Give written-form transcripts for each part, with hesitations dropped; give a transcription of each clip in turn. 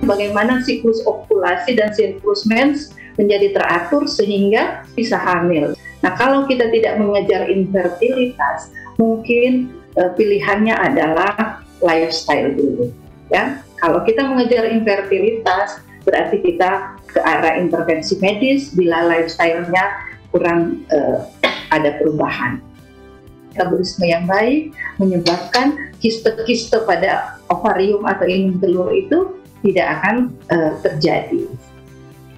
bagaimana siklus ovulasi dan siklus mens menjadi teratur sehingga bisa hamil. Nah, kalau kita tidak mengejar infertilitas, mungkin pilihannya adalah lifestyle dulu. Ya, kalau kita mengejar infertilitas, berarti kita ke arah intervensi medis bila lifestyle-nya kurang ada perubahan. Metabolisme yang baik menyebabkan kiste-kiste pada ovarium atau indung telur itu tidak akan terjadi.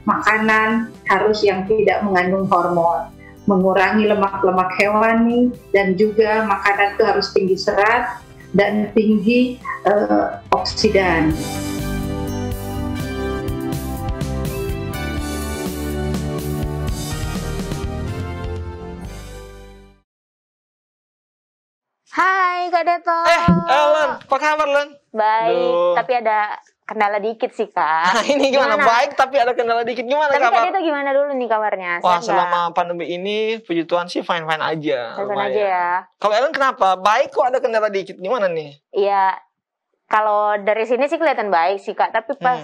Makanan harus yang tidak mengandung hormon, mengurangi lemak-lemak hewani, dan juga makanan itu harus tinggi serat dan tinggi oksidan. Hai Kak Deto. Ellen, apa kabar Len? Baik, Aduh. tapi ada kendala dikit sih Kak. Nah, ini gimana? Baik tapi ada kendala dikit. Gimana Tapi Kak kabar? Deto gimana dulu nih kabarnya? Wah, Sehat selama pandemi ini puji Tuhan sih fine-fine aja. Fine aja ya. Kalau Ellen kenapa? Baik kok ada kendala dikit. Gimana nih? Iya, kalau dari sini sih kelihatan baik sih Kak, tapi pas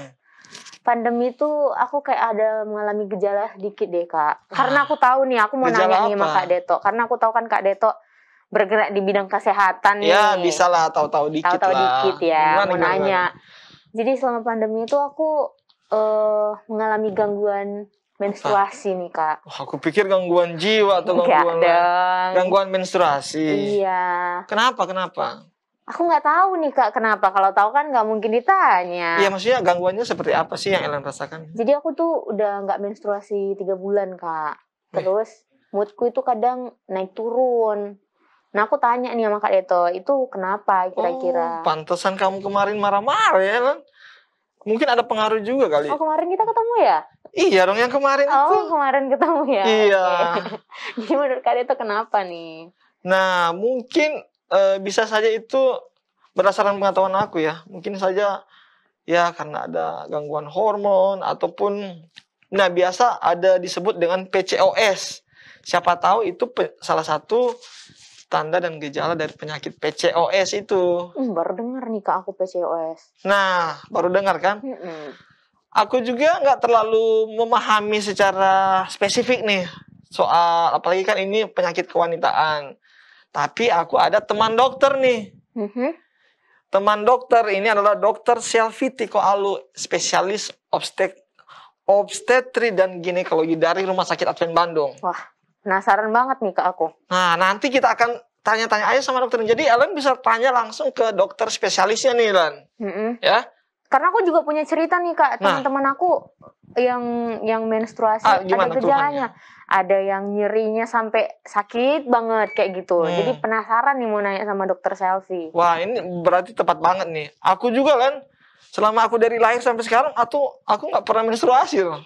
pandemi tuh aku kayak ada mengalami gejala dikit deh Kak. Karena aku tahu nih, aku mau Gejala nanya nih sama apa? Kak Deto. Karena aku tahu kan Kak Deto bergerak di bidang kesehatan nih. Ya, bisa lah tahu-tahu dikit Tahu-tahu lah. dikit ya, Gimana, mau nanya. Jadi selama pandemi itu aku mengalami gangguan menstruasi nih Kak. Wah, aku pikir gangguan jiwa atau Enggak gangguan dong. gangguan menstruasi. Iya. Kenapa? Aku nggak tahu nih Kak kenapa. Kalau tahu kan nggak mungkin ditanya. Iya, maksudnya gangguannya seperti apa sih yang Ellen rasakan? Jadi aku tuh udah nggak menstruasi 3 bulan Kak. Terus moodku itu kadang naik turun. Nah aku tanya nih sama Kak Deto, itu kenapa kira-kira? Oh, pantesan kamu kemarin marah-marah ya, Ellen. Mungkin ada pengaruh juga kali. Oh kemarin kita ketemu ya? Iya dong, yang kemarin itu. Oh kemarin ketemu ya? Iya. Okay. Jadi menurut Kak Deto kenapa nih? Nah, mungkin bisa saja itu berdasarkan pengetahuan aku ya. Mungkin saja ya karena ada gangguan hormon ataupun nah biasa ada disebut dengan PCOS. Siapa tahu itu salah satu tanda dan gejala dari penyakit PCOS itu. Baru dengar nih Kak aku PCOS. Nah, baru dengar kan? Aku juga nggak terlalu memahami secara spesifik nih soal, apalagi kan ini penyakit kewanitaan. Tapi aku ada teman dokter nih. Teman dokter ini adalah Dr. Selvi Tiko Alu, spesialis obstetri dan ginekologi dari Rumah Sakit Advent Bandung. Wah, penasaran banget nih Kak aku. Nah, nanti kita akan tanya-tanya aja sama dokter. Jadi Ellen bisa tanya langsung ke dokter spesialisnya nih, Ellen. Ya. Karena aku juga punya cerita nih Kak, teman-teman aku yang menstruasi ada gejalanya. Ada yang nyerinya sampai sakit banget kayak gitu. Jadi penasaran nih mau nanya sama dokter Selvi. Wah, ini berarti tepat banget nih. Aku juga kan, selama aku dari lahir sampai sekarang, aku nggak pernah menstruasi loh.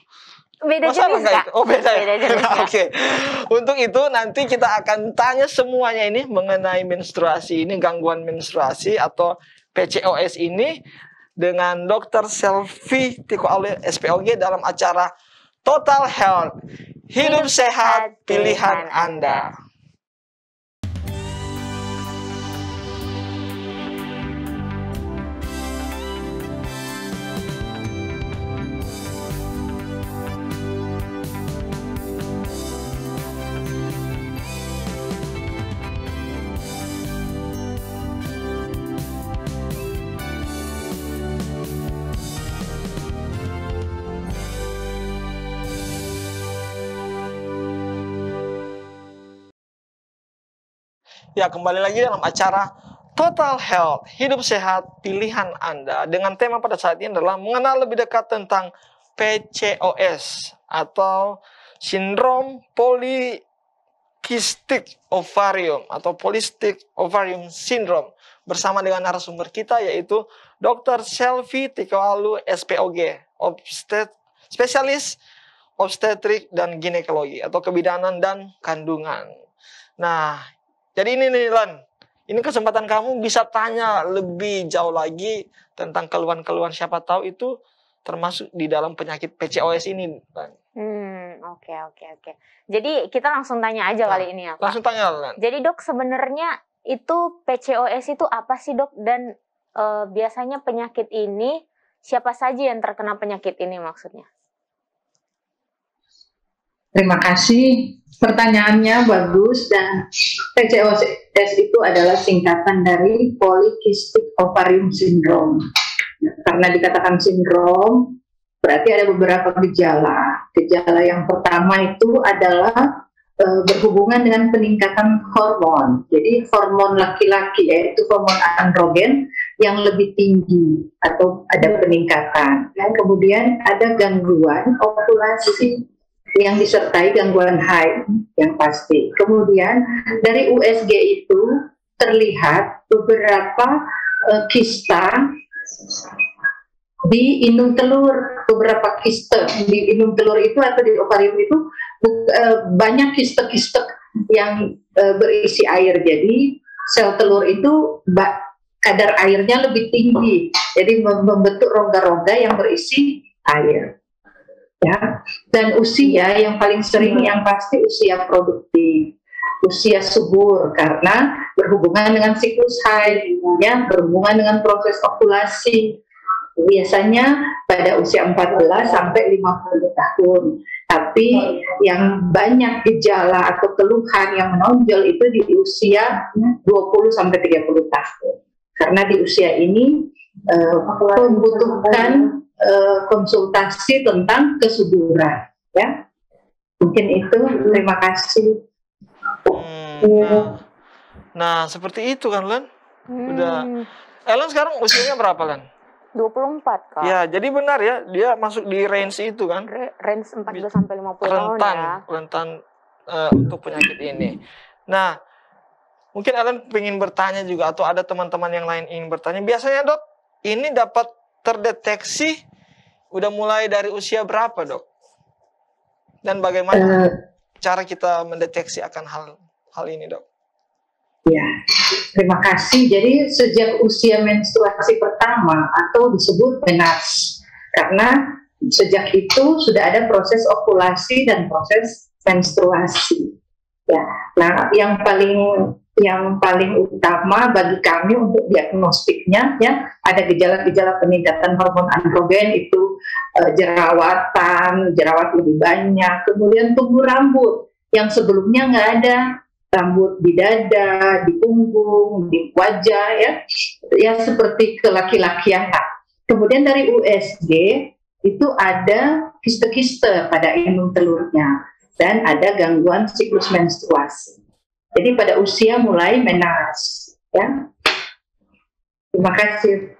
Beda jenis Kak? Oh beda ya? Beda jenis Oke. Untuk itu nanti kita akan tanya semuanya ini mengenai menstruasi ini, gangguan menstruasi atau PCOS ini dengan Dr. Selvi Tiko Alu SPOG dalam acara Total Health. Hidup sehat, pilihan Anda. Ya, kembali lagi dalam acara Total Health, hidup sehat, pilihan Anda. Dengan tema pada saat ini adalah mengenal lebih dekat tentang PCOS atau sindrom polycystic ovarium atau polycystic ovarium syndrome. Bersama dengan narasumber kita yaitu Dr. Selvi Tiko Alu SPOG, spesialis obstetrik dan ginekologi atau kebidanan dan kandungan. Nah, jadi ini nih Lan, ini kesempatan kamu bisa tanya lebih jauh lagi tentang keluhan-keluhan, siapa tahu itu termasuk di dalam penyakit PCOS ini, Lan. Oke. Jadi kita langsung tanya aja kali ini ya Kak. Langsung tanya Lan. Jadi dok, sebenarnya itu PCOS itu apa sih dok? Dan biasanya penyakit ini siapa saja yang terkena penyakit ini maksudnya? Terima kasih. Pertanyaannya bagus, dan PCOS itu adalah singkatan dari Polycystic Ovarium Syndrome. Karena dikatakan sindrom, berarti ada beberapa gejala. Gejala yang pertama itu adalah berhubungan dengan peningkatan hormon. Jadi hormon laki-laki, yaitu hormon androgen yang lebih tinggi atau ada peningkatan. Dan kemudian ada gangguan ovulasi yang disertai gangguan haid yang pasti. Kemudian dari USG itu terlihat beberapa kista di indung telur, beberapa kista di indung telur itu atau di ovarium itu banyak kista-kista yang berisi air. Jadi sel telur itu kadar airnya lebih tinggi, jadi membentuk rongga-rongga yang berisi air. Ya, dan usia yang paling sering yang pasti usia produktif, usia subur karena berhubungan dengan siklus haid, ya, berhubungan dengan proses ovulasi. Biasanya pada usia 14 sampai 50 tahun. Tapi yang banyak gejala atau keluhan yang menonjol itu di usia 20 sampai 30 tahun. Karena di usia ini membutuhkan konsultasi tentang kesuburan, ya. Mungkin itu. Terima kasih. Nah, seperti itu kan, Len. Udah. Ellen sekarang usianya berapa, Len? 24, Kak. Ya, jadi benar ya, dia masuk di range itu kan. Range 14 sampai 50 tahun ya. Rentan untuk penyakit ini. Nah, mungkin Ellen ingin bertanya juga, atau ada teman-teman yang lain ingin bertanya. Biasanya, Dok, ini dapat terdeteksi udah mulai dari usia berapa, Dok? Dan bagaimana cara kita mendeteksi akan hal ini, Dok? Ya, terima kasih. Jadi sejak usia menstruasi pertama atau disebut menarche, karena sejak itu sudah ada proses ovulasi dan proses menstruasi. Ya, nah yang paling utama bagi kami untuk diagnostiknya, ya, ada gejala-gejala peningkatan hormon androgen itu jerawat lebih banyak, kemudian tumbuh rambut yang sebelumnya nggak ada, rambut di dada, di punggung, di wajah, ya seperti kelaki-lakian. Kemudian dari USG itu ada kiste-kiste pada indung telurnya dan ada gangguan siklus menstruasi. Jadi pada usia mulai menarche, ya. Terima kasih,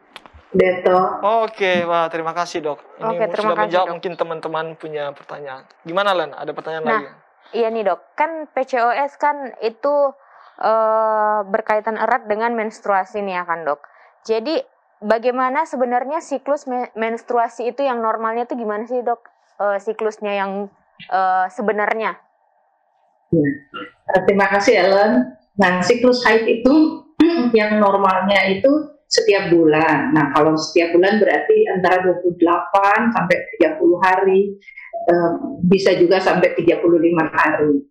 Deto. Oke, wah terima kasih, Dok. Ini sudah menjawab, Dok. Mungkin teman-teman punya pertanyaan. Gimana, Len? Ada pertanyaan lagi? Iya nih, Dok. Kan PCOS kan itu berkaitan erat dengan menstruasi nih ya kan, Dok. Jadi bagaimana sebenarnya siklus menstruasi itu yang normalnya itu gimana sih, Dok? Siklusnya yang sebenarnya? Ya. Terima kasih, Ellen. Nah, siklus haid itu yang normalnya itu setiap bulan. Nah, kalau setiap bulan berarti antara 28 sampai 30 hari, bisa juga sampai 35 hari.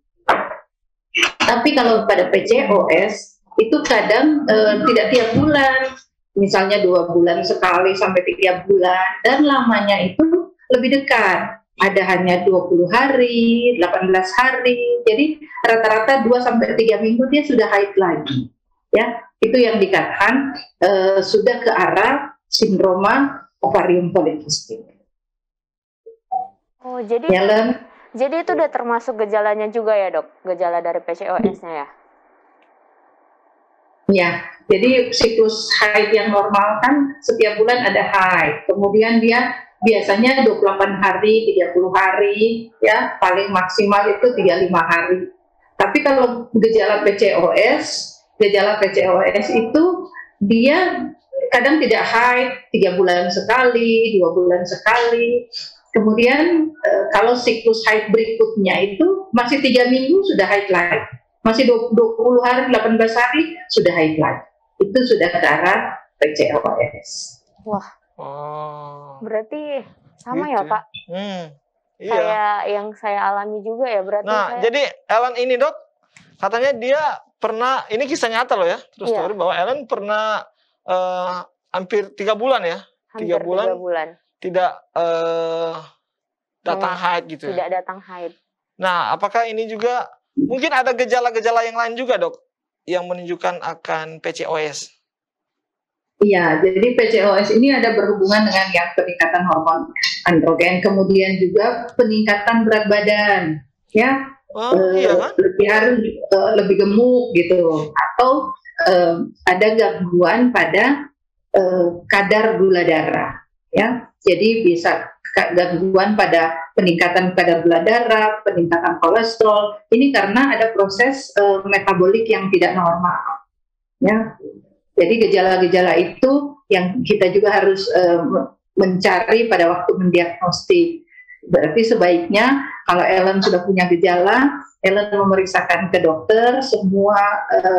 Tapi kalau pada PCOS itu kadang tidak tiap bulan, misalnya 2 bulan sekali sampai 3 bulan, dan lamanya itu lebih dekat. Ada hanya 20 hari, 18 hari, jadi rata-rata 2 sampai 3 minggu dia sudah haid lagi. Ya, itu yang dikatakan sudah ke arah sindroma ovarium polikistik. Oh, jadi itu udah termasuk gejalanya juga ya, Dok? Gejala dari PCOS-nya ya? Ya, jadi siklus haid yang normal kan setiap bulan ada haid, kemudian dia biasanya 28 hari, 30 hari, ya, paling maksimal itu 35 hari. Tapi kalau gejala PCOS itu dia kadang tidak haid, 3 bulan sekali, 2 bulan sekali. Kemudian kalau siklus haid berikutnya itu masih 3 minggu sudah haid lagi. Masih 20 hari, 18 hari sudah haid lagi. Itu sudah ke arah PCOS. Wah. Berarti sama gitu ya, Pak? Iya. Kayak yang saya alami juga ya berarti. Nah, jadi Ellen ini, Dok, katanya dia pernah, ini kisah nyata loh ya, terus story bahwa Ellen pernah hampir 3 bulan ya, 3 bulan tidak datang haid gitu. Tidak datang haid. Nah, apakah ini juga mungkin ada gejala-gejala yang lain juga, Dok, yang menunjukkan akan PCOS? Iya, jadi PCOS ini ada berhubungan dengan yang peningkatan hormon androgen, kemudian juga peningkatan berat badan, ya, iya kan? lebih gemuk gitu, atau ada gangguan pada kadar gula darah, ya, jadi bisa gangguan pada peningkatan kadar gula darah, peningkatan kolesterol, ini karena ada proses metabolik yang tidak normal, ya. Jadi gejala-gejala itu yang kita juga harus mencari pada waktu mendiagnostik. Berarti sebaiknya kalau Ellen sudah punya gejala, Ellen memeriksakan ke dokter semua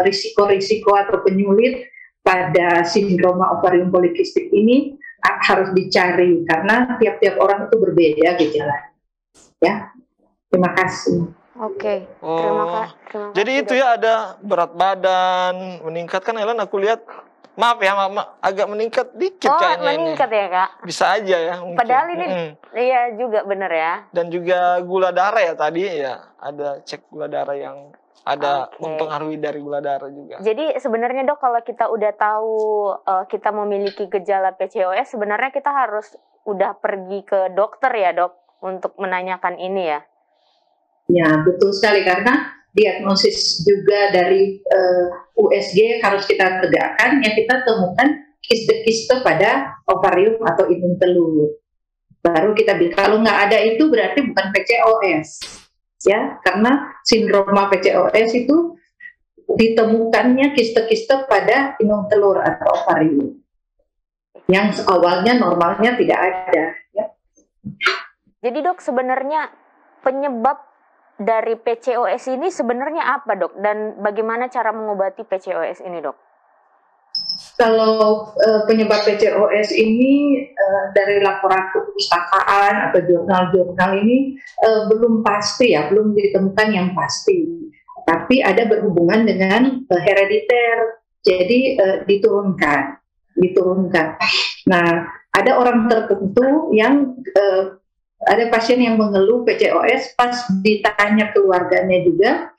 risiko-risiko atau penyulit pada sindroma ovarium polikistik ini harus dicari karena tiap-tiap orang itu berbeda gejala. Ya, terima kasih. Oke, terima kasih. Jadi itu ya, ada berat badan meningkat kan, Ellen aku lihat, maaf ya, agak meningkat dikit kayaknya ini. Meningkat ya, Kak? Bisa aja ya mungkin. Padahal ini iya juga benar ya. Dan juga gula darah ya tadi ya, ada cek gula darah yang ada mempengaruhi dari gula darah juga. Jadi sebenarnya, Dok, kalau kita udah tahu kita memiliki gejala PCOS, sebenarnya kita harus udah pergi ke dokter ya, Dok, untuk menanyakan ini ya. Ya, betul sekali, karena diagnosis juga dari USG harus kita tegakkan, ya kita temukan kiste-kiste pada ovarium atau indung telur. Baru kita bilang, kalau nggak ada itu berarti bukan PCOS, ya, karena sindroma PCOS itu ditemukannya kiste-kiste pada indung telur atau ovarium, yang awalnya normalnya tidak ada. Ya. Jadi, Dok, sebenarnya penyebab dari PCOS ini sebenarnya apa, Dok? Dan bagaimana cara mengobati PCOS ini, Dok? Kalau penyebab PCOS ini dari laporan perpustakaan atau jurnal-jurnal ini belum pasti ya, belum ditemukan yang pasti. Tapi ada berhubungan dengan herediter, jadi diturunkan. Nah, ada orang tertentu yang ada pasien yang mengeluh PCOS, pas ditanya keluarganya juga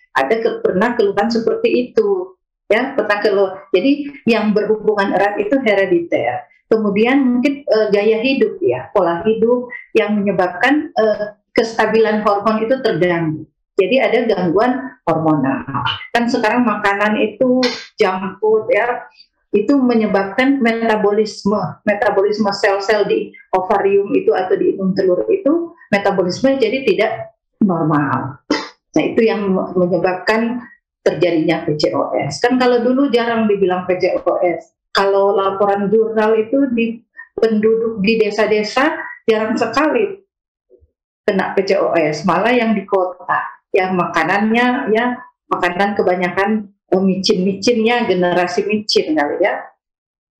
pernah keluhan seperti itu, ya, pernah keluh. Jadi yang berhubungan erat itu herediter. Kemudian mungkin gaya hidup ya, pola hidup yang menyebabkan kestabilan hormon itu terganggu. Jadi ada gangguan hormonal. Kan sekarang makanan itu junk food ya, itu menyebabkan metabolisme sel-sel di ovarium itu atau di indung telur itu metabolisme jadi tidak normal. Nah, itu yang menyebabkan terjadinya PCOS. Kan kalau dulu jarang dibilang PCOS. Kalau laporan jurnal itu di penduduk di desa-desa jarang sekali kena PCOS, malah yang di kota yang makanannya ya makanan kebanyakan micin-micinnya generasi micin kali ya,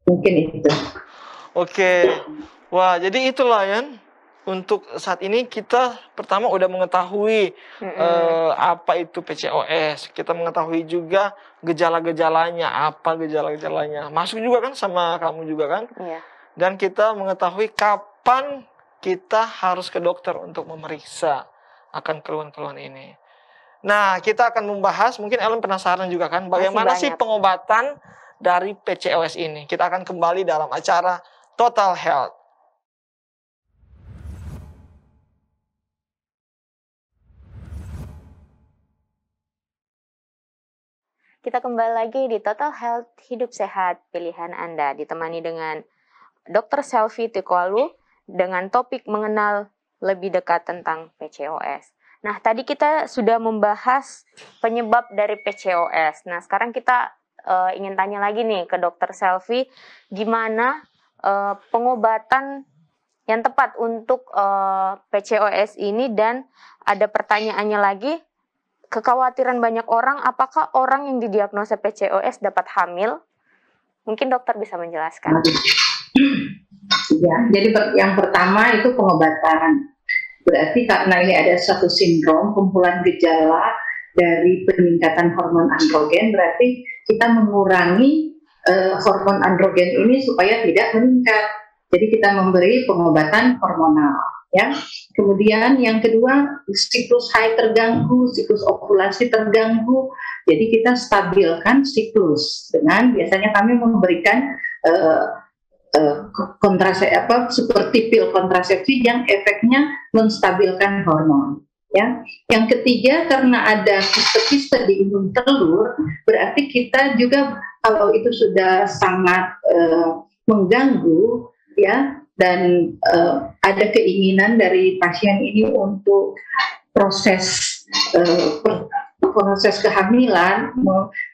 mungkin itu. Oke, wah, jadi itulah ya, untuk saat ini kita pertama udah mengetahui apa itu PCOS, kita mengetahui juga gejala-gejalanya, apa gejala-gejalanya, masuk juga kan sama kamu juga kan, dan kita mengetahui kapan kita harus ke dokter untuk memeriksa akan keluhan-keluhan ini. Nah, kita akan membahas, mungkin Ellen penasaran juga kan, bagaimana sih pengobatan dari PCOS ini. Kita akan kembali dalam acara Total Health. Kita kembali lagi di Total Health, hidup sehat, pilihan Anda. Ditemani dengan Dr. Selvi Tikwalu dengan topik mengenal lebih dekat tentang PCOS. Nah, tadi kita sudah membahas penyebab dari PCOS. Nah, sekarang kita ingin tanya lagi nih ke Dr. Selvi, gimana pengobatan yang tepat untuk PCOS ini, dan ada pertanyaannya lagi, kekhawatiran banyak orang, apakah orang yang didiagnosa PCOS dapat hamil? Mungkin dokter bisa menjelaskan. Ya, jadi yang pertama itu pengobatan. Berarti karena ini ada satu sindrom, kumpulan gejala dari peningkatan hormon androgen, berarti kita mengurangi hormon androgen ini supaya tidak meningkat. Jadi kita memberi pengobatan hormonal, ya. Kemudian yang kedua, siklus haid terganggu, siklus ovulasi terganggu. Jadi kita stabilkan siklus dengan biasanya kami memberikan seperti pil kontrasepsi yang efeknya menstabilkan hormon. Ya, yang ketiga karena ada kiste-kiste di imun telur, berarti kita juga kalau itu sudah sangat mengganggu, ya, dan ada keinginan dari pasien ini untuk proses kehamilan,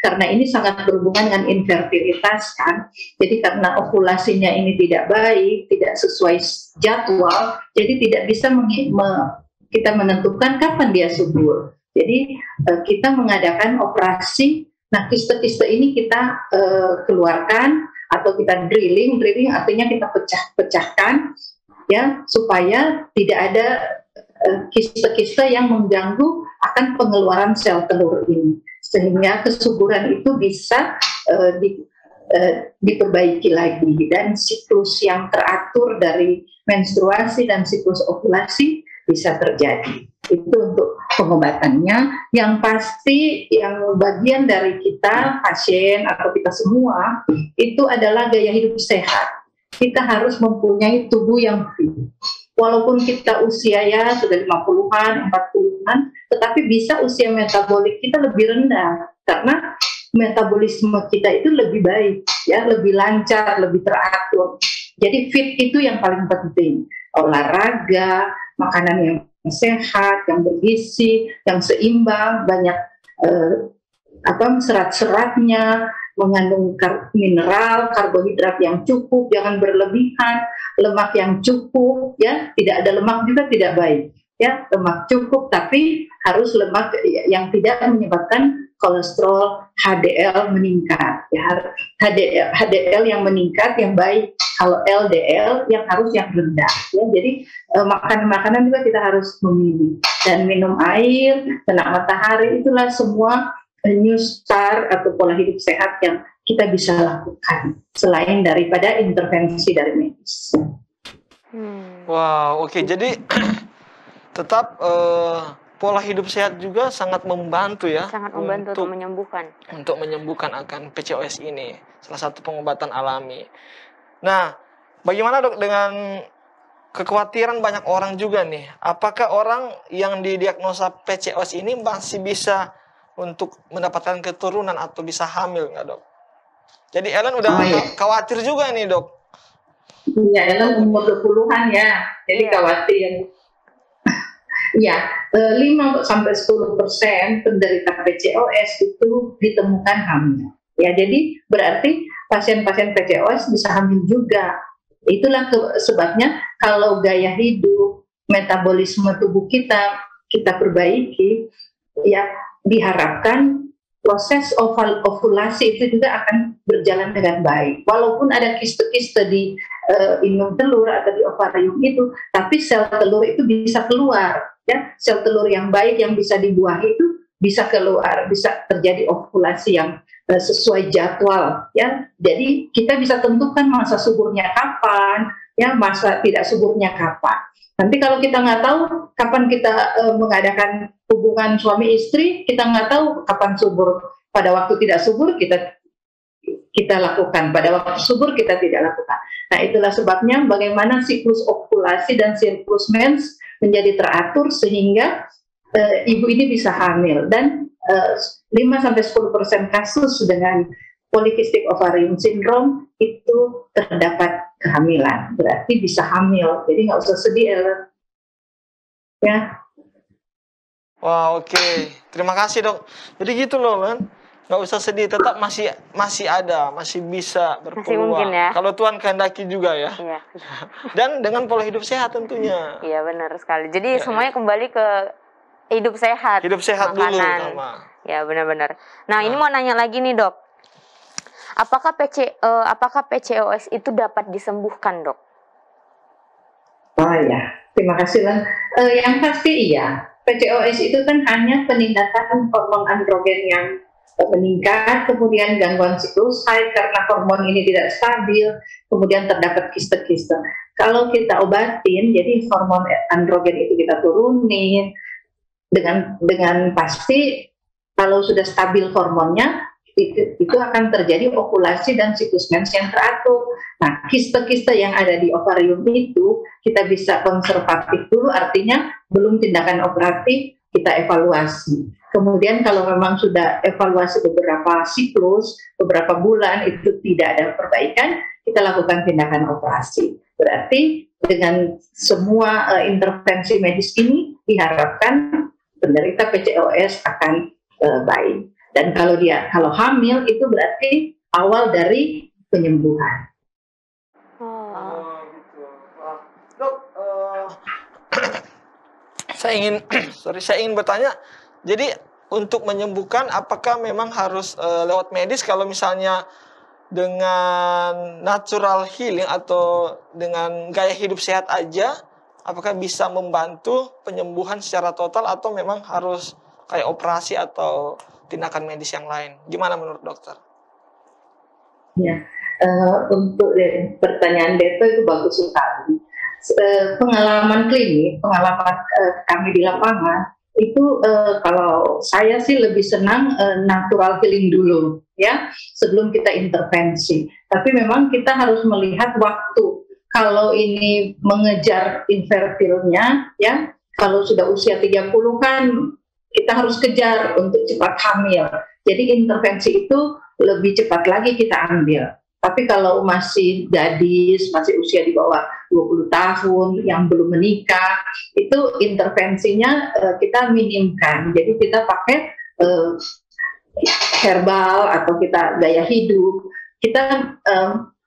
karena ini sangat berhubungan dengan infertilitas kan. Jadi karena ovulasinya ini tidak baik, tidak sesuai jadwal, jadi tidak bisa kita menentukan kapan dia subur. Jadi kita mengadakan operasi. Nah, kiste-kiste ini kita keluarkan atau kita drilling artinya kita pecahkan, ya, supaya tidak ada kiste-kiste yang mengganggu akan pengeluaran sel telur ini, sehingga kesuburan itu bisa diperbaiki lagi dan siklus yang teratur dari menstruasi dan siklus ovulasi bisa terjadi. Itu untuk pengobatannya. Yang pasti yang bagian dari kita pasien atau kita semua itu adalah gaya hidup sehat. Kita harus mempunyai tubuh yang fit. Walaupun kita usia ya sudah 50-an, 40-an, tetapi bisa usia metabolik kita lebih rendah karena metabolisme kita itu lebih baik, ya, lebih lancar, lebih teratur. Jadi fit itu yang paling penting. Olahraga, makanan yang sehat, yang bergizi, yang seimbang, banyak serat-seratnya, mengandung mineral, karbohidrat yang cukup, jangan berlebihan, lemak yang cukup, ya, tidak ada lemak juga tidak baik, ya, lemak cukup tapi harus lemak yang tidak menyebabkan kolesterol HDL meningkat, ya, HDL yang meningkat yang baik, kalau LDL yang harus yang rendah, ya. Jadi makanan-makanan juga kita harus memilih dan minum air, kena matahari, itulah semua new start atau pola hidup sehat yang kita bisa lakukan selain daripada intervensi dari medis. Wow, oke. Jadi tetap pola hidup sehat juga sangat membantu ya. Sangat membantu untuk menyembuhkan. Untuk menyembuhkan akan PCOS ini, salah satu pengobatan alami. Nah, bagaimana dok dengan kekhawatiran banyak orang juga nih? Apakah orang yang didiagnosa PCOS ini masih bisa untuk mendapatkan keturunan atau bisa hamil nggak dok? Jadi Ellen udah khawatir juga nih dok. Iya, Ellen umur 20-an ya, jadi khawatir. Ya, 5-10% penderita PCOS itu ditemukan hamil. Ya, jadi berarti pasien-pasien PCOS bisa hamil juga. Itulah sebabnya kalau gaya hidup, metabolisme tubuh kita perbaiki, ya diharapkan proses ovulasi itu juga akan berjalan dengan baik. Walaupun ada kiste-kiste di imun telur atau di ovarium itu, tapi sel telur itu bisa keluar. Ya, sel telur yang baik yang bisa dibuahi itu bisa keluar, bisa terjadi ovulasi yang sesuai jadwal, ya. Jadi kita bisa tentukan masa suburnya kapan, ya, masa tidak suburnya kapan. Nanti kalau kita nggak tahu kapan kita mengadakan hubungan suami istri, kita nggak tahu kapan subur. Pada waktu tidak subur kita lakukan, pada waktu subur kita tidak lakukan. Nah, itulah sebabnya bagaimana siklus ovulasi dan siklus mens menjadi teratur sehingga ibu ini bisa hamil. Dan 5-10% kasus dengan polycystic ovarium syndrome itu terdapat kehamilan, berarti bisa hamil. Jadi nggak usah sedih, Ellen. Ya. Wah, oke. Terima kasih dok. Jadi gitu loh, kan? Nggak usah sedih, tetap masih ada, masih bisa berpeluang. Masih mungkin ya. Kalau Tuhan kehendaki juga ya. Iya. Dan dengan pola hidup sehat tentunya. Iya, benar sekali. Jadi semuanya kembali ke hidup sehat. Hidup sehat makanan. Dulu sama. Ya, benar-benar. Nah, ini mau nanya lagi nih, Dok. Apakah PCOS itu dapat disembuhkan, Dok? Oh ya, terima kasih, Lan. Yang pasti iya. PCOS itu kan hanya peningkatan hormon androgen yang meningkat, kemudian gangguan siklus haid karena hormon ini tidak stabil, kemudian terdapat kiste-kiste. Kalau kita obatin, jadi hormon androgen itu kita turunin, dengan pasti kalau sudah stabil hormonnya, itu akan terjadi ovulasi dan siklus mens yang teratur. Nah, kiste-kiste yang ada di ovarium itu kita bisa konservatif dulu, artinya belum tindakan operatif, kita evaluasi. Kemudian kalau memang sudah evaluasi beberapa siklus, beberapa bulan itu tidak ada perbaikan, kita lakukan tindakan operasi. Berarti dengan semua intervensi medis ini diharapkan penderita PCOS akan baik. Dan kalau hamil itu berarti awal dari penyembuhan. Gitu. Dok, saya ingin bertanya. Jadi untuk menyembuhkan, apakah memang harus lewat medis? Kalau misalnya dengan natural healing atau dengan gaya hidup sehat aja, apakah bisa membantu penyembuhan secara total atau memang harus kayak operasi atau tindakan medis yang lain? Gimana menurut dokter? Ya, untuk pertanyaan Deto itu bagus sekali. Pengalaman klinik, pengalaman kami di lapangan itu kalau saya sih lebih senang natural healing dulu, ya, sebelum kita intervensi. Tapi memang kita harus melihat waktu. Kalau ini mengejar infertilnya, ya, kalau sudah usia 30 kan kita harus kejar untuk cepat hamil. Jadi intervensi itu lebih cepat lagi kita ambil. Tapi kalau masih gadis, masih usia di bawah 20 tahun, yang belum menikah, itu intervensinya kita minimkan. Jadi kita pakai herbal atau kita gaya hidup. Kita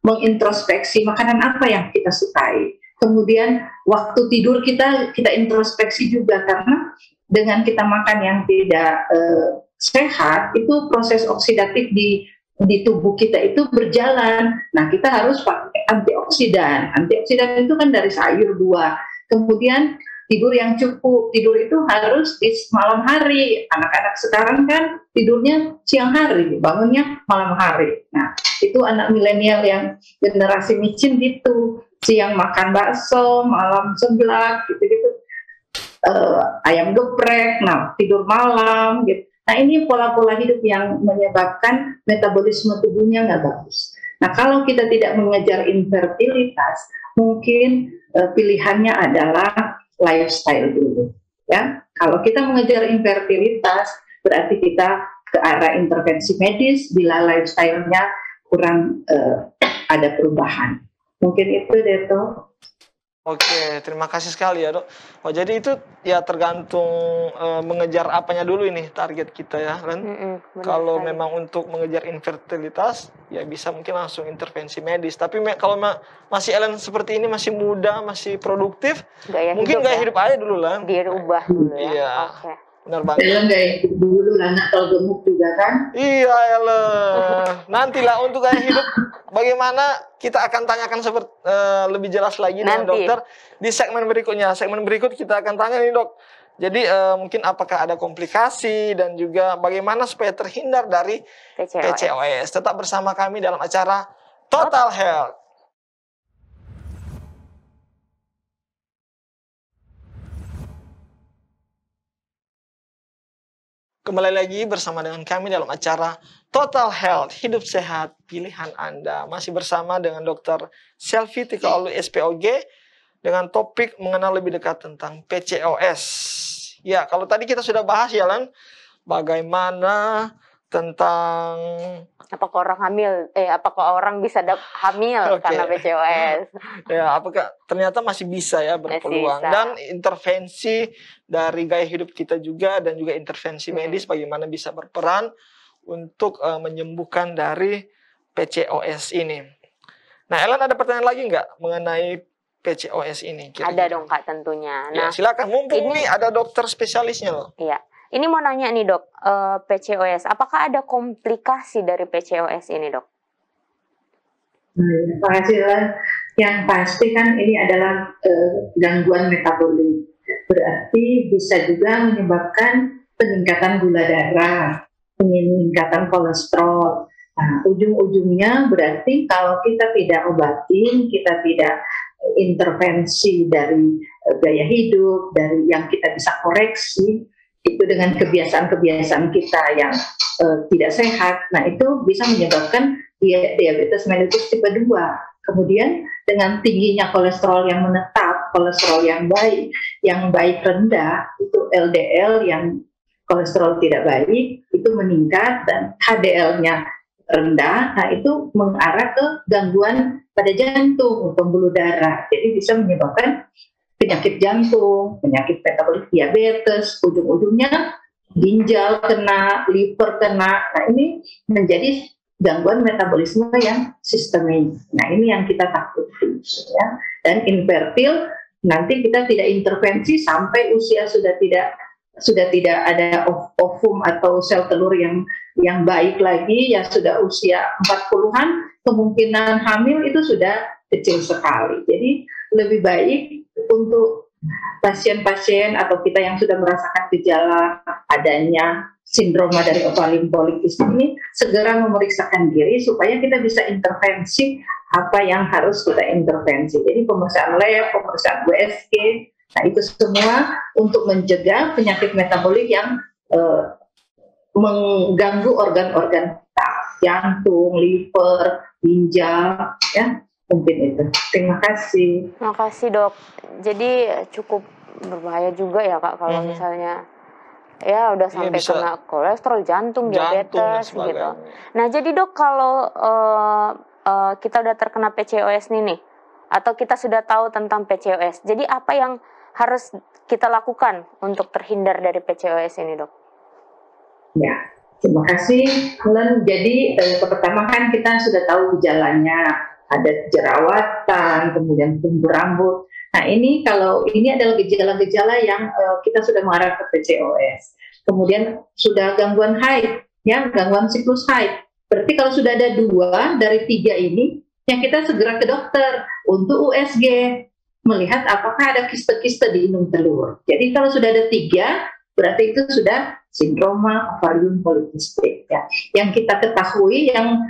mengintrospeksi makanan apa yang kita sukai. Kemudian waktu tidur kita introspeksi juga, karena dengan kita makan yang tidak sehat, itu proses oksidatif di tubuh kita itu berjalan. Nah, kita harus pakai antioksidan. Antioksidan itu kan dari sayur, buah. Kemudian tidur yang cukup. Tidur itu harus di malam hari. Anak-anak sekarang kan tidurnya siang hari, bangunnya malam hari. Nah, itu anak milenial yang generasi micin gitu. Siang makan bakso, malam seblak, gitu-gitu. Ayam geprek, nah tidur malam gitu. Nah, ini pola-pola hidup yang menyebabkan metabolisme tubuhnya nggak bagus. Nah, kalau kita tidak mengejar infertilitas, mungkin pilihannya adalah lifestyle dulu. Ya, kalau kita mengejar infertilitas, berarti kita ke arah intervensi medis bila lifestyle-nya kurang ada perubahan. Mungkin itu, Deto. Oke, terima kasih sekali ya, Dok. Oh, jadi itu ya tergantung mengejar apanya dulu ini target kita ya, kan? Kalau memang untuk mengejar infertilitas, ya bisa mungkin langsung intervensi medis. Tapi kalau masih Ellen seperti ini, masih muda, masih produktif, mungkin gaya hidup aja dulu lah. Dirubah dulu ya. Iya. Oke. Benar banget. Ellen gaya hidup dulu lah, kalau gemuk juga kan? Iya, Ellen. Nantilah untuk gaya hidup bagaimana kita akan tanyakan lebih jelas lagi dengan dokter di segmen berikutnya. Segmen berikut kita akan tanya nih, Dok. Jadi mungkin apakah ada komplikasi dan juga bagaimana supaya terhindar dari PCOS. Tetap bersama kami dalam acara Total Health. Kembali lagi bersama dengan kami dalam acara Total Health, hidup sehat, pilihan Anda. Masih bersama dengan Dr. Selvi Tikaolu SPOG dengan topik mengenal lebih dekat tentang PCOS. Ya, kalau tadi kita sudah bahas ya, Lan, bagaimana tentang apakah orang bisa hamil karena PCOS. Ya, apakah ternyata masih bisa ya berpeluang. Dan intervensi dari gaya hidup kita juga dan juga intervensi medis bagaimana bisa berperan untuk menyembuhkan dari PCOS ini. Nah, Ellen ada pertanyaan lagi nggak mengenai PCOS ini? Ada dong, Kak, tentunya. Ya, Nah, silakan, mumpung ini ada dokter spesialisnya loh. Iya. Ini mau nanya nih, Dok, PCOS, apakah ada komplikasi dari PCOS ini, Dok? Terima kasih, Lan. Yang pasti kan ini adalah gangguan metabolik. Berarti bisa juga menyebabkan peningkatan gula darah. peningkatan kolesterol. Nah, ujung-ujungnya berarti kalau kita tidak obatin, kita tidak intervensi dari gaya hidup, dari yang kita bisa koreksi, itu dengan kebiasaan-kebiasaan kita yang tidak sehat, nah itu bisa menyebabkan diabetes mellitus tipe 2. Kemudian dengan tingginya kolesterol yang menetap, kolesterol yang baik rendah, itu LDL yang kolesterol tidak baik, itu meningkat, dan HDL-nya rendah, nah itu mengarah ke gangguan pada jantung, pembuluh darah, jadi bisa menyebabkan penyakit jantung, penyakit metabolik diabetes, ujung-ujungnya ginjal kena, liver kena. Nah ini menjadi gangguan metabolisme yang sistemik. Nah ini yang kita takuti, ya. Dan infertil nanti kita tidak intervensi sampai usia sudah tidak ada ovum atau sel telur yang baik lagi, ya sudah usia 40-an, kemungkinan hamil itu sudah kecil sekali. Jadi lebih baik untuk pasien-pasien atau kita yang sudah merasakan gejala adanya sindroma dari ovarium polikistik ini segera memeriksakan diri supaya kita bisa intervensi apa yang harus kita intervensi. Jadi pemeriksaan lab, pemeriksaan USG, nah itu semua untuk mencegah penyakit metabolik yang mengganggu organ-organ kita, jantung, liver, ginjal, ya. Mungkin itu. Terima kasih. Terima kasih, Dok. Jadi cukup berbahaya juga ya, Kak, kalau misalnya ya udah sampai kena kolesterol, jantung, diabetes gitu. Nah, jadi Dok, kalau kita udah terkena PCOS nih, atau kita sudah tahu tentang PCOS, jadi apa yang harus kita lakukan untuk terhindar dari PCOS ini, Dok? Ya, terima kasih, Helen. Jadi pertama kan kita sudah tahu gejalanya. Ada jerawatan, kemudian tumbuh rambut. Nah ini kalau ini adalah gejala-gejala yang kita sudah mengarah ke PCOS. Kemudian sudah gangguan haid, ya gangguan siklus haid. Berarti kalau sudah ada 2 dari 3 ini, yang kita segera ke dokter untuk USG, melihat apakah ada kiste-kiste di indung telur. Jadi kalau sudah ada 3, berarti itu sudah sindroma ovarium polikistik. Ya. Yang kita ketahui yang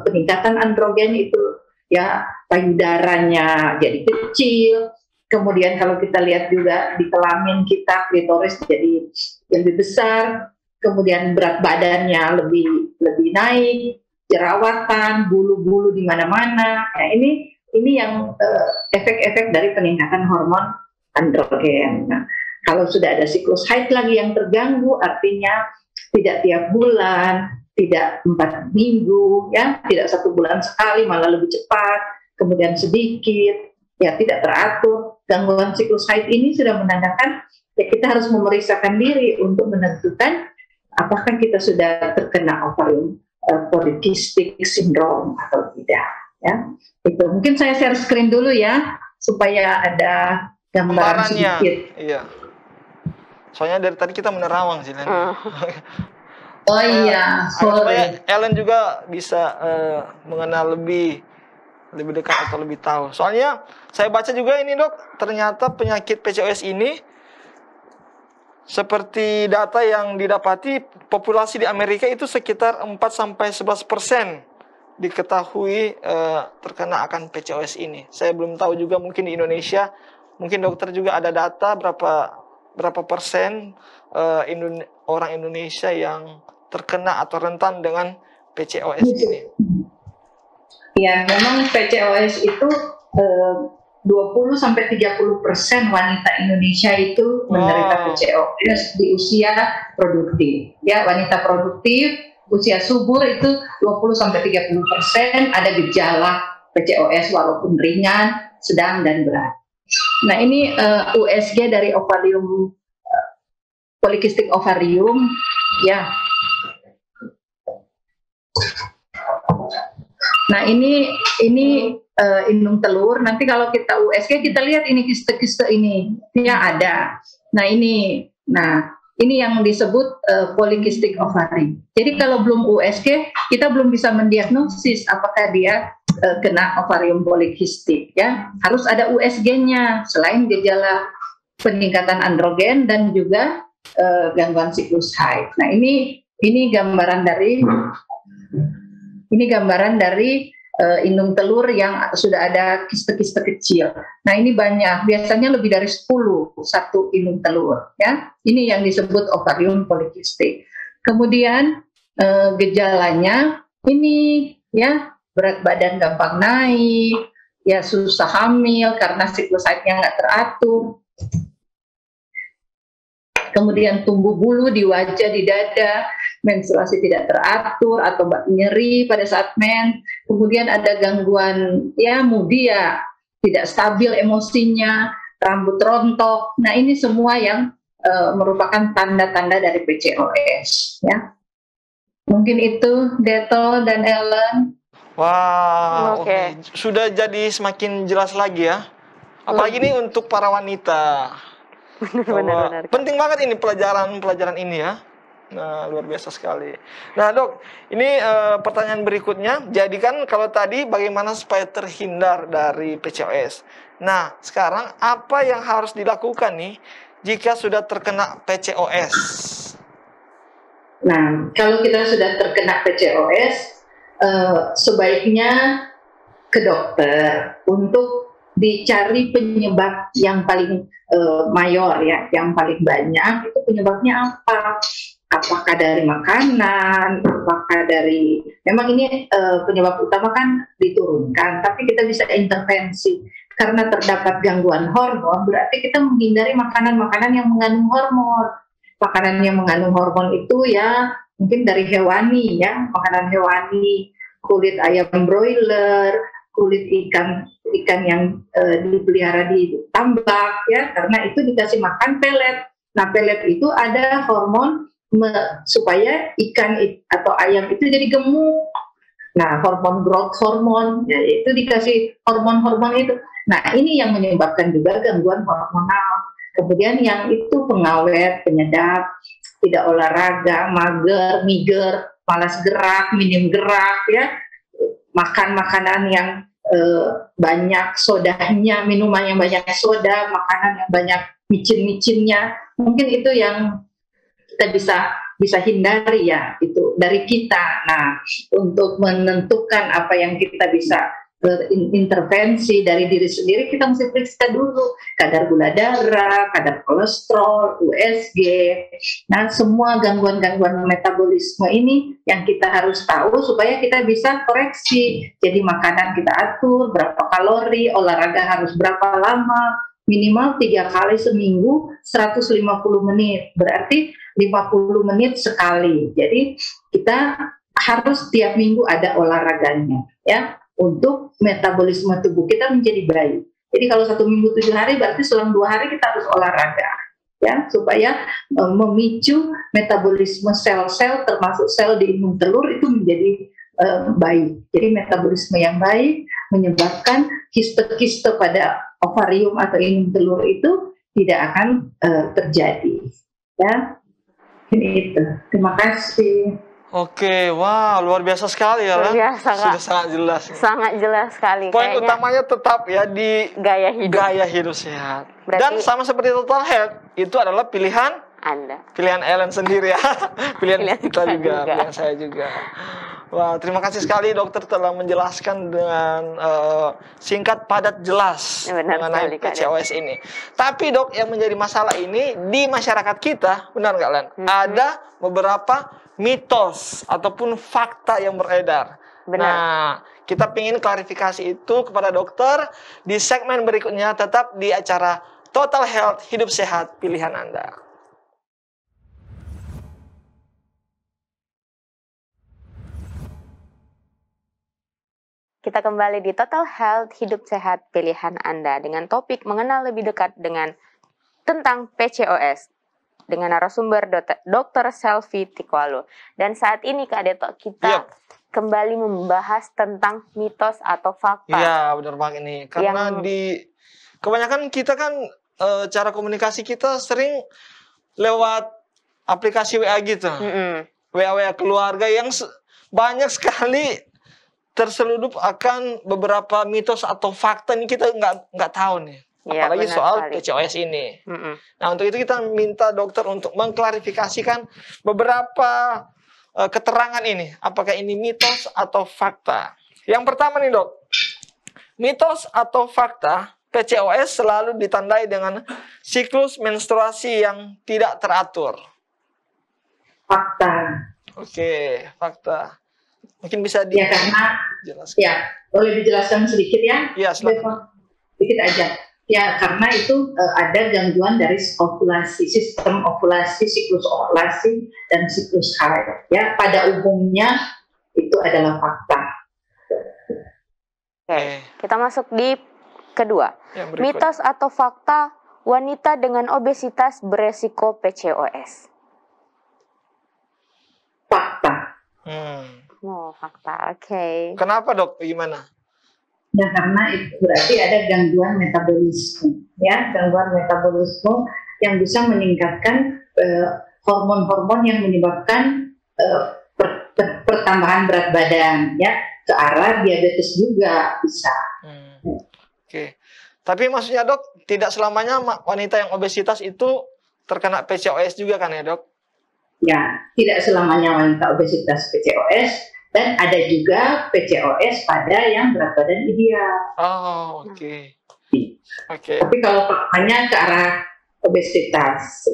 peningkatan androgen itu, ya payudaranya jadi kecil, kemudian kalau kita lihat juga di kelamin kita klitoris jadi lebih besar, kemudian berat badannya lebih naik, jerawatan, bulu-bulu di mana-mana. Nah ini yang efek-efek dari peningkatan hormon androgen. Nah, kalau sudah ada siklus haid lagi yang terganggu, artinya tidak tiap bulan, tidak 4 minggu, ya, tidak 1 bulan sekali, malah lebih cepat, kemudian sedikit, ya tidak teratur. Gangguan siklus haid ini sudah menandakan ya kita harus memeriksakan diri untuk menentukan apakah kita sudah terkena ovarium polikistik sindrom atau tidak. Ya, itu mungkin saya share screen dulu ya supaya ada gambaran sedikit. Iya. Soalnya dari tadi kita menerawang sih. Oh iya, supaya Ellen juga bisa mengenal lebih dekat atau lebih tahu. Soalnya saya baca juga ini, Dok, ternyata penyakit PCOS ini seperti data yang didapati populasi di Amerika itu sekitar 4-11% diketahui terkena akan PCOS ini. Saya belum tahu juga, mungkin di Indonesia, mungkin dokter juga ada data berapa persen orang Indonesia yang terkena atau rentan dengan PCOS ini. Ya, memang PCOS itu 20-30% wanita Indonesia itu menderita PCOS di usia produktif. Ya, wanita produktif usia subur itu 20-30% ada gejala PCOS walaupun ringan, sedang dan berat. Nah, ini USG dari ovarium polikistik ovarium, ya. Nah ini indung telur. Nanti kalau kita USG kita lihat ini kiste-kiste ini ya ada. Nah ini yang disebut polikistik ovari. Jadi kalau belum USG kita belum bisa mendiagnosis apakah dia kena ovarium polikistik. Ya harus ada USG-nya selain gejala peningkatan androgen dan juga gangguan siklus haid. Nah ini Ini gambaran dari indung telur yang sudah ada kiste-kiste kecil. Nah, ini banyak, biasanya lebih dari 10 satu indung telur, ya. Ini yang disebut ovarium polikistik. Kemudian gejalanya ini, ya, berat badan gampang naik, ya, susah hamil karena siklus haidnya nggak teratur. Kemudian tumbuh bulu di wajah, di dada, menstruasi tidak teratur atau nyeri pada saat mens. Kemudian ada gangguan, ya, moody, ya, tidak stabil emosinya, rambut rontok. Nah, ini semua yang merupakan tanda-tanda dari PCOS, ya. Mungkin itu Deto dan Ellen. Wow, okay. Sudah jadi semakin jelas lagi ya. Apalagi ini untuk para wanita. Benar. Penting banget ini pelajaran ini ya. Nah, luar biasa sekali. Nah, Dok, ini pertanyaan berikutnya. Jadi kan kalau tadi bagaimana supaya terhindar dari PCOS. Nah, sekarang apa yang harus dilakukan nih jika sudah terkena PCOS? Nah, kalau kita sudah terkena PCOS, sebaiknya ke dokter untuk dicari penyebab yang paling mayor, ya, yang paling banyak. Itu penyebabnya apa? Apakah dari makanan, apakah dari, memang ini penyebab utama kan diturunkan, tapi kita bisa intervensi. Karena terdapat gangguan hormon, berarti kita menghindari makanan-makanan yang mengandung hormon. Makanan yang mengandung hormon itu, ya, mungkin dari hewani, ya, makanan hewani, kulit ayam broiler, kulit ikan yang dipelihara di tambak, ya, karena itu dikasih makan pelet. Nah, pelet itu ada hormon supaya ikan atau ayam itu jadi gemuk. Nah, hormon growth hormon, ya, itu dikasih hormon-hormon itu. Nah, ini yang menyebabkan juga gangguan hormonal. Kemudian yang itu pengawet, penyedap, tidak olahraga, mager, miger, malas gerak, minim gerak, ya, makan makanan yang banyak sodanya, minuman yang banyak soda, makanan yang banyak micin-micinnya, mungkin itu yang kita bisa hindari, ya, itu dari kita. Nah, untuk menentukan apa yang kita bisa intervensi dari diri sendiri, kita mesti periksa dulu kadar gula darah, kadar kolesterol, USG. Nah, semua gangguan-gangguan metabolisme ini yang kita harus tahu supaya kita bisa koreksi. Jadi makanan kita atur, berapa kalori, olahraga harus berapa lama, minimal 3 kali seminggu, 150 menit, berarti 50 menit sekali. Jadi kita harus tiap minggu ada olahraganya, ya, untuk metabolisme tubuh kita menjadi baik. Jadi kalau 1 minggu 7 hari, berarti selang 2 hari kita harus olahraga, ya, supaya memicu metabolisme sel-sel, termasuk sel di indung telur itu menjadi baik. Jadi metabolisme yang baik menyebabkan kiste-kiste pada ovarium atau indung telur itu tidak akan terjadi, ya. Ini itu. Terima kasih. Oke, wah, luar biasa sekali ya, luar biasa, sudah sangat jelas. Sangat jelas sekali. Poin utamanya tetap, ya, di gaya hidup sehat. Berarti, dan sama seperti total health, itu adalah pilihan Anda, pilihan Ellen sendiri, ya. pilihan kita juga, pilihan saya juga. Wah, terima kasih sekali dokter telah menjelaskan dengan singkat, padat, jelas mengenai PCOS ini. Tapi dok, yang menjadi masalah ini di masyarakat kita, benar nggak Len? Ada beberapa mitos ataupun fakta yang beredar. Benar. Nah, kita ingin klarifikasi itu kepada dokter di segmen berikutnya, tetap di acara Total Health, Hidup Sehat Pilihan Anda. Kita kembali di Total Health, Hidup Sehat Pilihan Anda dengan topik mengenal lebih dekat tentang PCOS dengan narasumber Dr. Selvi Tikwalu. Dan saat ini Kak Deto, kita kembali membahas tentang mitos atau fakta. Iya, benar banget ini. Karena kebanyakan kita kan cara komunikasi kita sering lewat aplikasi WA gitu. WA keluarga yang banyak sekali terseludup akan beberapa mitos atau fakta ini kita nggak tahu nih, apalagi soal PCOS ini. Nah, untuk itu kita minta dokter untuk mengklarifikasikan beberapa keterangan ini. Apakah ini mitos atau fakta? Yang pertama nih dok, mitos atau fakta, PCOS selalu ditandai dengan siklus menstruasi yang tidak teratur. Fakta. Oke, fakta. Mungkin bisa ya karena jelaskan. Ya, boleh dijelaskan sedikit ya? Ya, silakan. Sedikit aja. Ya, karena itu ada gangguan dari ovulasi, sistem ovulasi, siklus ovulasi dan siklus haid. Ya, pada umumnya itu adalah fakta. Oke, kita masuk di kedua. Mitos atau fakta, wanita dengan obesitas beresiko PCOS. Fakta. Oh, fakta. Oke. Kenapa dok? Gimana? Ya karena itu berarti ada gangguan metabolisme, ya gangguan metabolisme yang bisa meningkatkan hormon-hormon yang menyebabkan pertambahan berat badan, ya ke arah diabetes juga bisa. Oke. Tapi maksudnya dok, tidak selamanya wanita yang obesitas itu terkena PCOS juga kan ya dok? Ya, tidak selamanya wanita obesitas PCOS. Dan ada juga PCOS pada yang berat badan ideal. Oh, oke. Oke. Tapi kalau faktanya ke arah obesitas.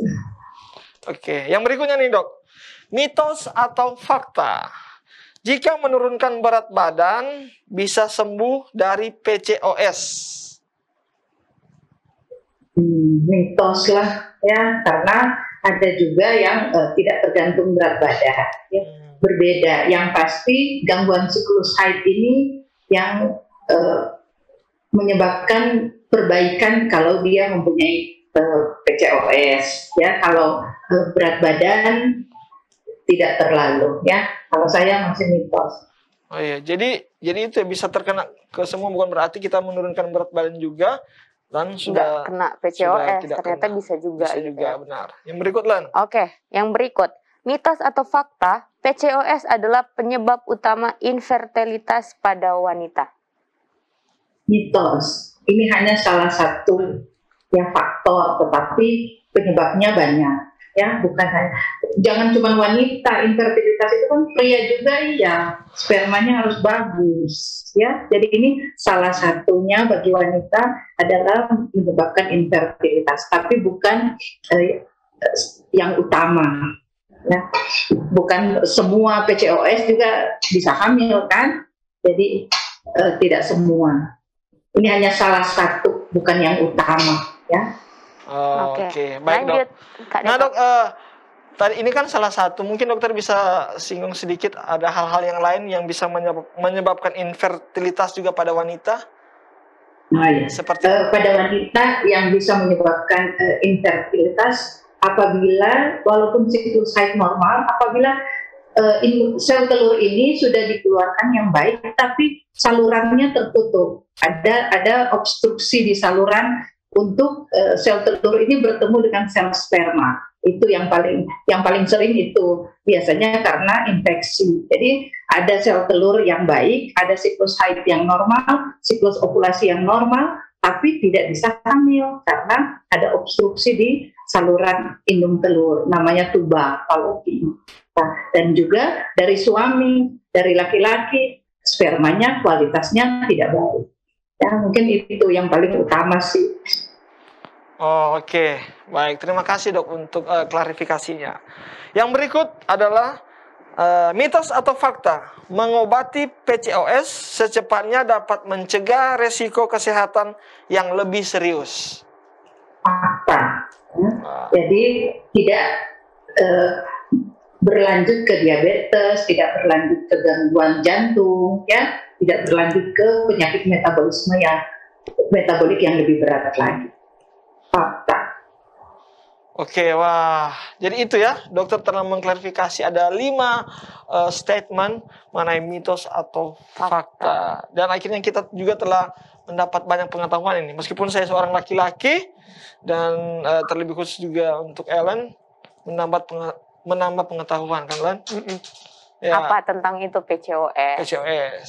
Oke, yang berikutnya nih dok. Mitos atau fakta? Jika menurunkan berat badan, bisa sembuh dari PCOS. Mitos lah, ya. Karena ada juga yang tidak tergantung berat badan. Ya. Berbeda. Yang pasti gangguan siklus haid ini yang menyebabkan perbaikan kalau dia mempunyai PCOS, ya. Kalau berat badan tidak terlalu, ya. Kalau saya masih mitos. Oh iya, jadi itu bisa terkena ke semua, bukan berarti kita menurunkan berat badan juga dan sudah kena PCOS, ternyata kena. Bisa juga ya. Benar. Yang berikut Lan. Oke, yang berikut. Mitos atau fakta, PCOS adalah penyebab utama infertilitas pada wanita. Mitos. Ini hanya salah satu faktor, tetapi penyebabnya banyak. Ya, bukan hanya, jangan cuma wanita, infertilitas itu kan pria juga ya. Spermanya harus bagus, ya. Jadi ini salah satunya bagi wanita adalah menyebabkan infertilitas, tapi bukan yang utama. Ya, bukan semua PCOS juga bisa hamil kan, jadi tidak semua. Ini hanya salah satu, bukan yang utama, ya. Oke. Baik dok. Nah dok, tadi ini kan salah satu. Mungkin dokter bisa singgung sedikit. Ada hal-hal yang lain yang bisa menyebabkan infertilitas juga pada wanita. Nah, ya. Seperti pada wanita yang bisa menyebabkan infertilitas. Apabila walaupun siklus haid normal, apabila sel telur ini sudah dikeluarkan yang baik, tapi salurannya tertutup, ada obstruksi di saluran untuk sel telur ini bertemu dengan sel sperma. Itu yang paling sering itu biasanya karena infeksi. Jadi ada sel telur yang baik, ada siklus haid yang normal, siklus ovulasi yang normal, tapi tidak bisa hamil karena ada obstruksi di saluran indung telur, namanya tuba Fallopi. Nah, dan juga dari suami, dari laki-laki, spermanya kualitasnya tidak baik. Ya, mungkin itu yang paling utama sih. Oh, oke. Baik, terima kasih dok untuk klarifikasinya. Yang berikut adalah mitos atau fakta. Mengobati PCOS secepatnya dapat mencegah resiko kesehatan yang lebih serius. Fakta. Jadi tidak berlanjut ke diabetes, tidak berlanjut ke gangguan jantung, ya, tidak berlanjut ke penyakit metabolik yang lebih berat lagi. Fakta. Oke, wah. Jadi itu ya, dokter telah mengklarifikasi ada 5 statement mengenai mitos atau fakta. Dan akhirnya kita juga telah mendapat banyak pengetahuan ini. Meskipun saya seorang laki-laki dan terlebih khusus juga untuk Ellen menambah pengetahuan kan Ellen? apa tentang itu PCOS.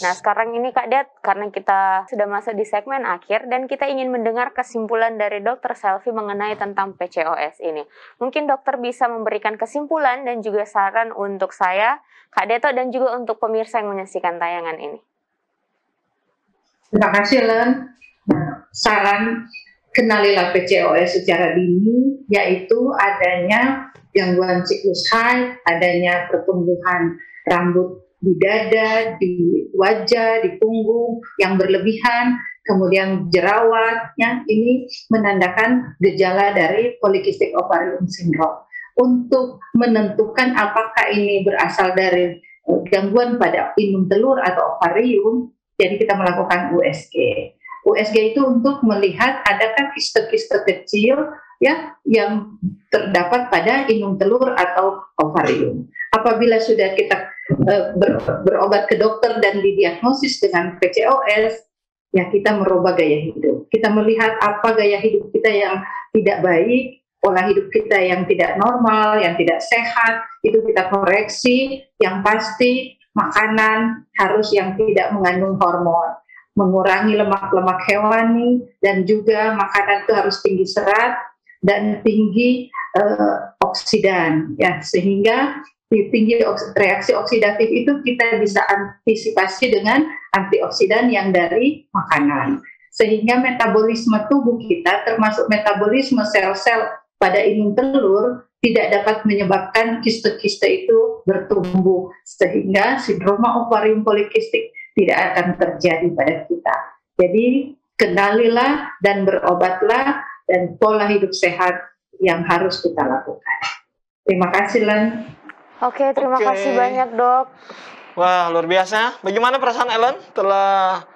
Nah sekarang ini Kak Ded, karena kita sudah masuk di segmen akhir dan kita ingin mendengar kesimpulan dari Dokter Selvi mengenai tentang PCOS ini. Mungkin dokter bisa memberikan kesimpulan dan juga saran untuk saya, Kak Deto, dan juga untuk pemirsa yang menyaksikan tayangan ini. Terima kasih Len. Saran, kenalilah PCOS secara dini, yaitu adanya gangguan siklus haid, adanya pertumbuhan rambut di dada, di wajah, di punggung yang berlebihan, kemudian jerawatnya, ini menandakan gejala dari polycystic ovarian syndrome. Untuk menentukan apakah ini berasal dari gangguan pada inum telur atau ovarium, jadi kita melakukan USG. USG itu untuk melihat adakah kiste-kiste kecil ya yang terdapat pada inum telur atau ovarium. Apabila sudah kita berobat ke dokter dan didiagnosis dengan PCOS, ya kita merubah gaya hidup. Kita melihat apa gaya hidup kita yang tidak baik, pola hidup kita yang tidak normal, yang tidak sehat, itu kita koreksi. Yang pasti makanan harus yang tidak mengandung hormon, mengurangi lemak-lemak hewani, dan juga makanan itu harus tinggi serat dan tinggi oksidan, ya, sehingga tinggi reaksi oksidatif itu kita bisa antisipasi dengan antioksidan yang dari makanan, sehingga metabolisme tubuh kita termasuk metabolisme sel-sel pada inum telur tidak dapat menyebabkan kiste-kiste itu bertumbuh, sehingga sindroma ovarium polikistik tidak akan terjadi pada kita. Jadi kenalilah dan berobatlah, dan pola hidup sehat yang harus kita lakukan. Terima kasih Len. Oke, terima kasih banyak Dok. Wah, luar biasa. Bagaimana perasaan Ellen telah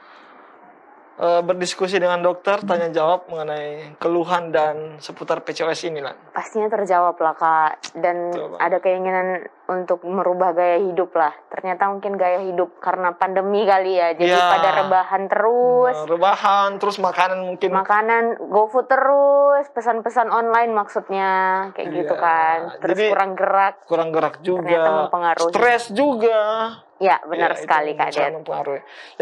berdiskusi dengan dokter, tanya jawab mengenai keluhan dan seputar PCOS ini, Lan? Pastinya terjawab lah Kak, dan ada keinginan untuk merubah gaya hidup lah. Ternyata mungkin gaya hidup karena pandemi kali ya, jadi pada rebahan terus. Rebahan, terus makanan mungkin. Makanan, GoFood terus, pesan-pesan online maksudnya, kayak gitu kan. Terus jadi, kurang gerak. Kurang gerak juga. Ternyata mempengaruhi. Stres juga. Ya, benar sekali Kak Det.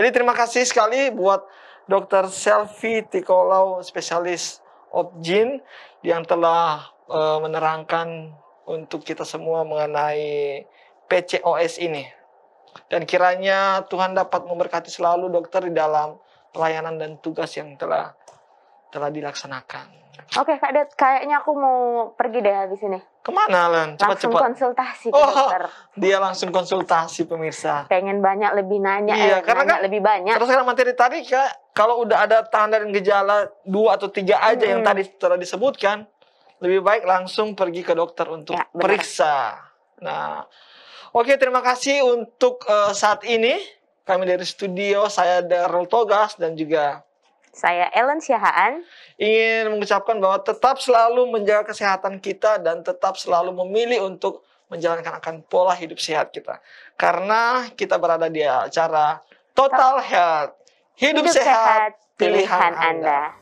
Jadi terima kasih sekali buat Dr. Selvi Tikolau, spesialis OB/GYN yang telah menerangkan untuk kita semua mengenai PCOS ini. Dan kiranya Tuhan dapat memberkati selalu dokter di dalam pelayanan dan tugas yang telah dilaksanakan. Oke Kak Det, kayaknya aku mau pergi deh habis ini. Kemana Len? Langsung konsultasi ke dokter. Dia langsung konsultasi pemirsa. Pengen banyak lebih nanya, karena nanya kan, lebih banyak. Terus kan materi tadi kalau udah ada tanda dan gejala 2 atau 3 aja yang tadi telah disebutkan, lebih baik langsung pergi ke dokter untuk periksa. Nah, oke, terima kasih untuk saat ini. Kami dari studio, saya Darul Togas dan juga saya Ellen Syahaan ingin mengucapkan bahwa tetap selalu menjaga kesehatan kita dan tetap selalu memilih untuk menjalankan akan pola hidup sehat kita. Karena kita berada di acara Total Health. Hidup sehat, pilihan Anda.